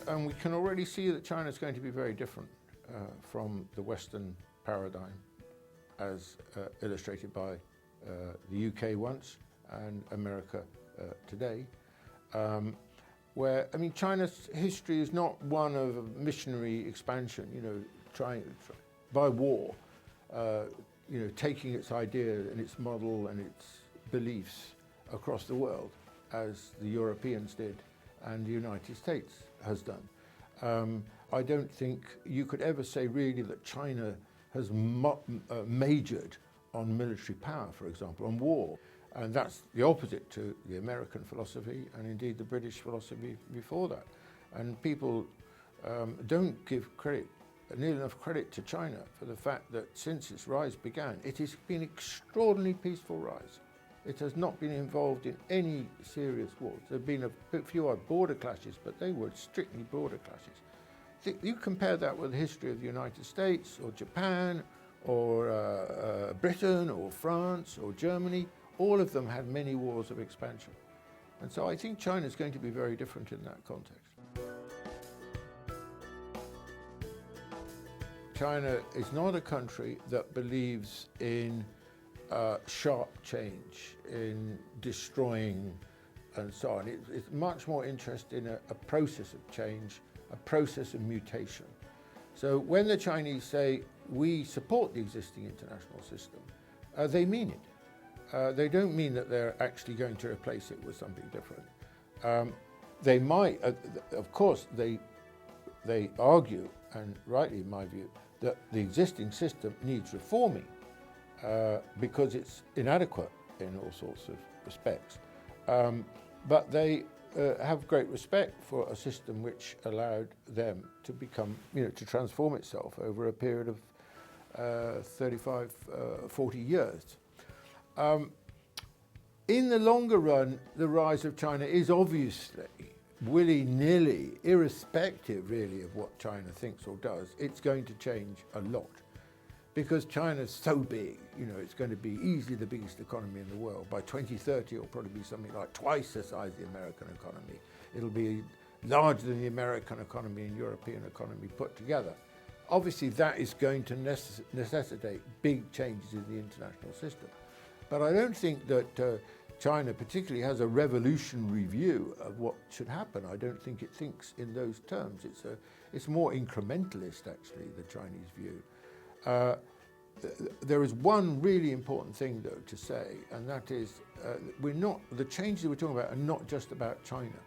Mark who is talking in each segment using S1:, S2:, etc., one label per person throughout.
S1: and we can already see that China is going to be very different from the Western paradigm as illustrated by the UK once and America today. Where, I mean, China's history is not one of missionary expansion, trying by war, taking its idea and its model and its beliefs across the world, as the Europeans did and the United States has done. I don't think you could ever say really that China has majored on military power, for example, on war. And that's the opposite to the American philosophy and indeed the British philosophy before that. And people don't give nearly enough credit to China for the fact that since its rise began, it has been an extraordinarily peaceful rise. It has not been involved in any serious wars. There have been a few odd border clashes, but they were strictly border clashes. You compare that with the history of the United States or Japan or Britain or France or Germany. All of them had many wars of expansion. And so I think China is going to be very different in that context. China is not a country that believes in sharp change, in destroying and so on. It's much more interested in a process of change, a process of mutation. So when the Chinese say, we support the existing international system, they mean it. They don't mean that they're actually going to replace it with something different. They might, of course, they argue, and rightly in my view, that the existing system needs reforming because it's inadequate in all sorts of respects. But they have great respect for a system which allowed them to become, to transform itself over a period of 35, 40 years. In the longer run, the rise of China is obviously willy-nilly, irrespective really of what China thinks or does. It's going to change a lot because China's so big, it's going to be easily the biggest economy in the world. By 2030, it'll probably be something like twice the size of the American economy. It'll be larger than the American economy and European economy put together. Obviously, that is going to necessitate big changes in the international system. But I don't think that China particularly has a revolutionary view of what should happen. I don't think it thinks in those terms. It's more incrementalist, actually, the Chinese view. There is one really important thing, though, to say, and that is the changes we're talking about are not just about China.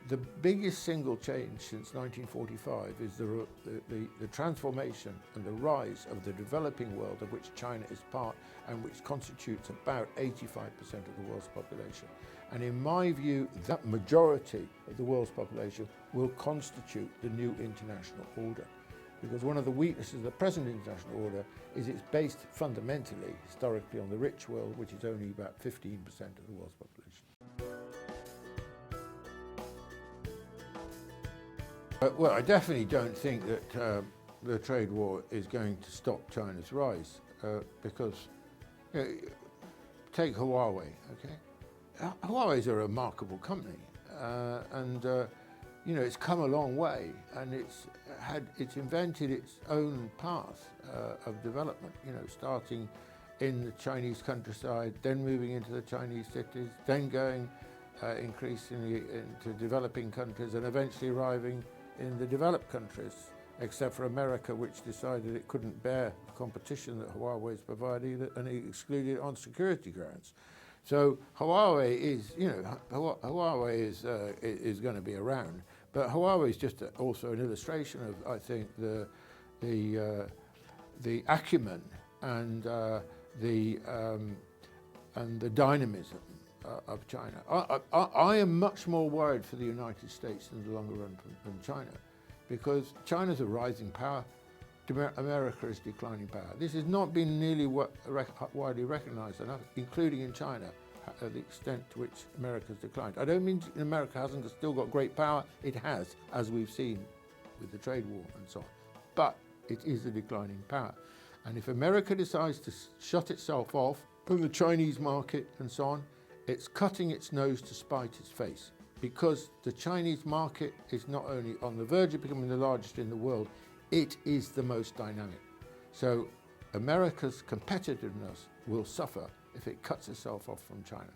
S1: The biggest single change since 1945 is the transformation and the rise of the developing world of which China is part and which constitutes about 85% of the world's population. And in my view, that majority of the world's population will constitute the new international order. Because one of the weaknesses of the present international order is it's based fundamentally, historically, on the rich world, which is only about 15% of the world's population. Well, I definitely don't think that the trade war is going to stop China's rise because, take Huawei, okay? Huawei is a remarkable company and it's come a long way and it's invented its own path of development, starting in the Chinese countryside, then moving into the Chinese cities, then going increasingly into developing countries and eventually arriving in the developed countries, except for America, which decided it couldn't bear the competition that Huawei is providing and it excluded it on security grounds. So Huawei is, Huawei is going to be around, but Huawei is just also an illustration of, I think, the acumen and the dynamism of China. I am much more worried for the United States in the longer run than China, because China's a rising power, America is declining power. This has not been nearly widely recognized enough, including in China, the extent to which America has declined. I don't mean America hasn't still got great power, it has, as we've seen with the trade war and so on, but it is a declining power. And if America decides to shut itself off from the Chinese market and so on, it's cutting its nose to spite its face. because the Chinese market is not only on the verge of becoming the largest in the world, it is the most dynamic. So America's competitiveness will suffer if it cuts itself off from China.